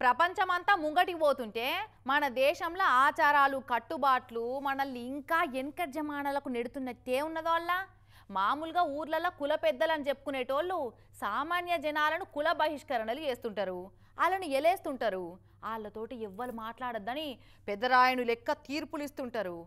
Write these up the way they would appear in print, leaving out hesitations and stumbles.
ప్రపంచమంతా ముంగటికి పోతుంటే మన దేశంలో ఆచారాలు కట్టుబాట్లు మనల్ని ఇంకా వెనకటి జమానాలకు నెడుతున్నట్టే ఉన్నదో వల్ల మామూలుగా ఊర్లలో కుల పెద్దలని చెప్పుకునేటోళ్ళు సామాన్య జనాలను కుల బహిష్కరణలు చేస్తుంటారు, వాళ్ళని ఎలేస్తుంటారు, వాళ్ళతోటి ఎవ్వరు మాట్లాడొద్దని పెద్దరాయను లెక్క తీర్పులు ఇస్తుంటారు.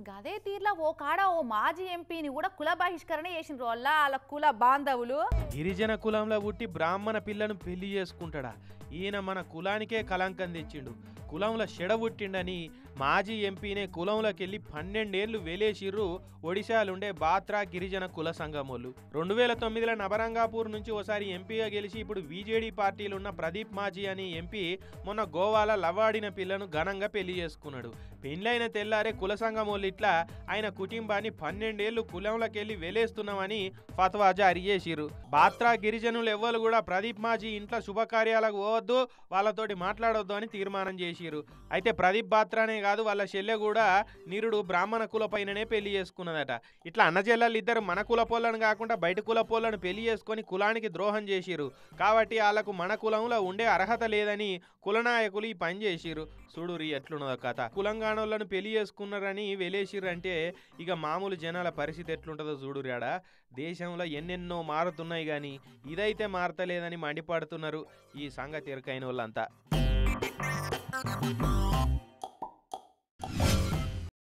గదే తీర్లా ఓ కాడ ఓ మాజీ ఎంపీని కూడా కుల బహిష్కరణ చేసిన వల్ల వాళ్ళ కుల బాంధవులు గిరిజన కులంలో పుట్టి బ్రాహ్మణ పిల్లను పెళ్లి చేసుకుంటాడా? ఈయన మన కులానికే కలంకం తెచ్చిండు. కులంలో చెడబుట్టిండని మాజీ ఎంపీనే కులంలోకెళ్ళి 12 ఏళ్లు వెలేసిర్రు ఒడిశాలుండే బాత్రా గిరిజన కుల సంఘమోళ్ళు. 2009లో నబరంగాపూర్ నుంచి ఓసారి ఎంపీగా గెలిచి ఇప్పుడు బీజేడీ పార్టీలో ఉన్న ప్రదీప్ మాజీ అని ఎంపీ మొన్న గోవాల లవాడిన పిల్లను ఘనంగా పెళ్లి చేసుకున్నాడు. పెళ్లైన తెల్లారే కుల సంఘమోళ్ళు ఇట్లా ఆయన కుటుంబాన్ని 12 ఏళ్లు కులంలోకెళ్ళి వెలేస్తున్నామని ఫత్వా జారీ చేసిర్రు. బాత్రా గిరిజనులు ఎవ్వరు కూడా ప్రదీప్ మాజీ ఇంట్లో శుభకార్యాలకు పోవద్దు, వాళ్ళతోటి మాట్లాడొద్దు అని తీర్మానం చేసిర్రు. అయితే ప్రదీప్ బాత్రానే కాదు వాళ్ళ చెల్లె కూడా నిరుడు బ్రాహ్మణ కుల పైననే పెళ్లి చేసుకున్నదట. ఇట్లా అన్న చెల్లెళ్ళు ఇద్దరు మన కుల పోళ్ళను కాకుండా బయట కుల పోళ్ళను పెళ్లి చేసుకొని కులానికి ద్రోహం చేసిర్రు. కాబట్టి వాళ్ళకు మన కులంలో ఉండే అర్హత లేదని కులనాయకులు ఈ పని చేసిర్రు. చూడురి ఎట్లున్నదో కథ. కులంగాణోళ్ళను పెళ్లి చేసుకున్నారని వెలేసిర్రంటే ఇక మామూలు జనాల పరిస్థితి ఎట్లుంటుందో చూడురాడ. దేశంలో ఎన్నెన్నో మారుతున్నాయి కానీ ఇదైతే మారతలేదని మండిపడుతున్నారు ఈ సంగతి ఎరకైన వాళ్ళంతా.